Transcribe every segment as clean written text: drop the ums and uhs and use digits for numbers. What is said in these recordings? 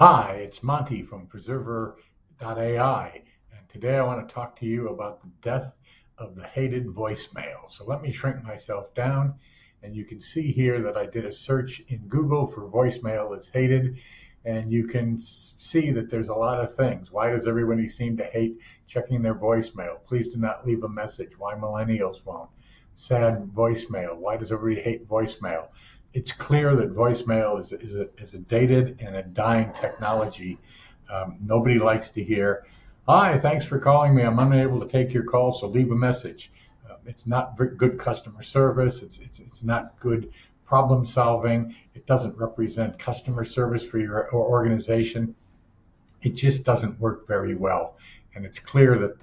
Hi, it's Monte from Preserver.ai, and today I want to talk to you about the death of the hated voicemail. So let me shrink myself down, and you can see here that I did a search in Google for voicemail is hated, and you can see that there's a lot of things. Why does everybody seem to hate checking their voicemail? Please do not leave a message. Why millennials won't? Sad voicemail. Why does everybody hate voicemail? It's clear that voicemail is a dated and a dying technology. Nobody likes to hear, "Hi, thanks for calling me. I'm unable to take your call, so leave a message." It's not good customer service. It's not good problem solving. It doesn't represent customer service for your organization. It just doesn't work very well. And it's clear that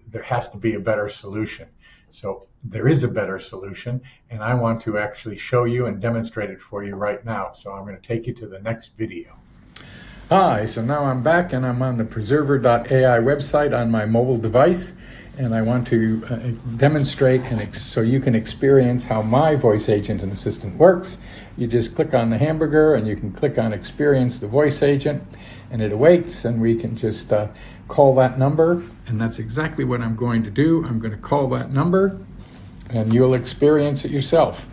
there has to be a better solution. So there is a better solution, and I want to actually show you and demonstrate it for you right now. So I'm going to take you to the next video. Hi, so now I'm back and I'm on the Preserver.ai website on my mobile device, and I want to demonstrate so you can experience how my voice agent and assistant works. You just click on the hamburger and you can click on Experience the Voice Agent, and it awaits, and we can just call that number, and that's exactly what I'm going to do. I'm going to call that number and you'll experience it yourself.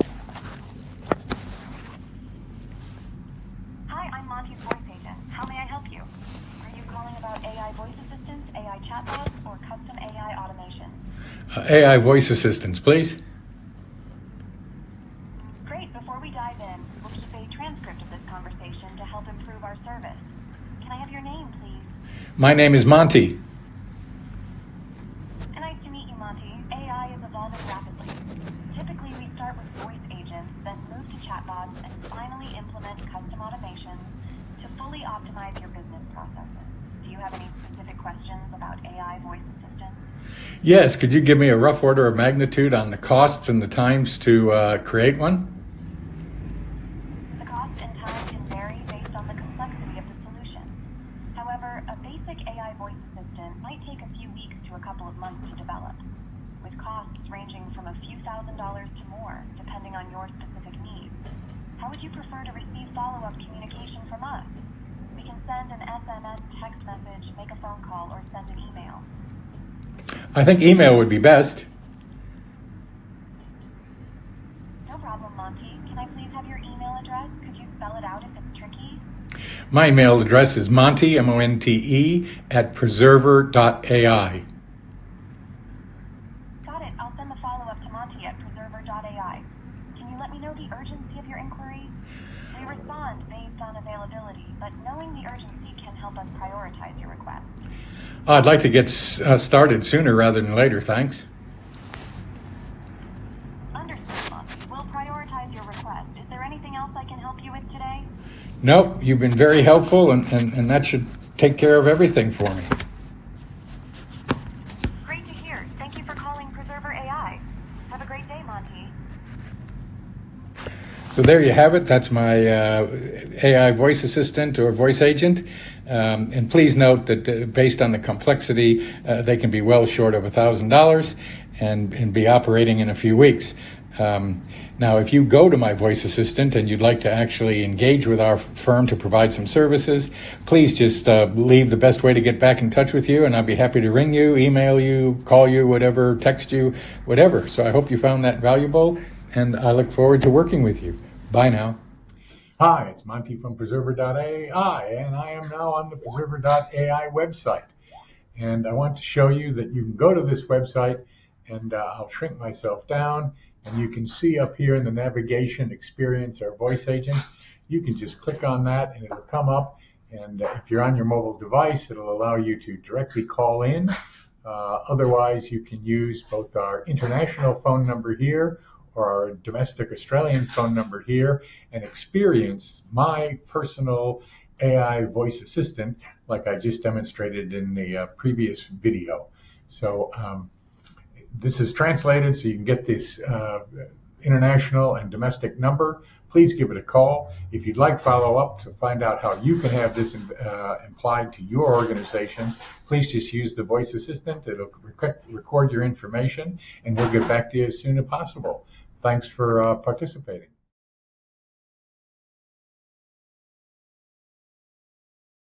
Hi, I'm Monte's voice agent. How may I help you? Are you calling about AI voice assistants, AI chatbots, or custom AI automation? AI voice assistants, please. Great. Before we dive in, we'll keep a transcript of this conversation to help improve our service. Can I have your name, please? My name is Monte. Nice to meet you, Monte. AI is evolving rapidly. Typically, we start with voice agents, then move to chatbots, and finally implement custom automations to fully optimize your business processes. Do you have any specific questions about AI voice assistants? Yes, could you give me a rough order of magnitude on the costs and the times to create one? The cost and time can vary based on the complexity of the solution. However, a basic AI voice assistant might take a few weeks to a couple of months to develop, with costs ranging from a few $1,000s to more, depending on your specific needs. How would you prefer to receive follow-up communication from us? We can send an SMS, text message, make a phone call, or send an email. I think email would be best. No problem, Monte. Can I please have your email address? Could you spell it out if it's tricky? My email address is Monte, M-O-N-T-E, @preserver.ai. Got it. I'll send the follow-up to Monte at preserver.ai. Can you let me know the urgency of your inquiry? We respond based on availability, but knowing the urgency can help us prioritize your request. I'd like to get started sooner rather than later, thanks. Understood, Monte. We'll prioritize your request. Is there anything else I can help you with today? Nope, you've been very helpful, and that should take care of everything for me. Great to hear. Thank you for calling Preserver AI. Have a great day, Monte. So there you have it. That's my AI voice assistant or voice agent. And please note that based on the complexity, they can be well short of $1,000 and be operating in a few weeks. Now, if you go to my voice assistant and you'd like to actually engage with our firm to provide some services, please just leave the best way to get back in touch with you, and I'll be happy to ring you, email you, call you, whatever, text you, whatever. So I hope you found that valuable, and I look forward to working with you. Bye now. Hi, it's Monte from Preserver.ai, and I am now on the Preserver.ai website. And I want to show you that you can go to this website, and I'll shrink myself down, and you can see up here in the navigation, Experience Our Voice Agent. You can just click on that, and it'll come up. And if you're on your mobile device, it'll allow you to directly call in. Otherwise, you can use both our international phone number here or our domestic Australian phone number here and experience my personal AI voice assistant like I just demonstrated in the previous video. So this is translated so you can get this international and domestic number. Please give it a call. If you'd like follow-up to find out how you can have this applied to your organization, please just use the voice assistant. It'll record your information, and we'll get back to you as soon as possible. Thanks for participating.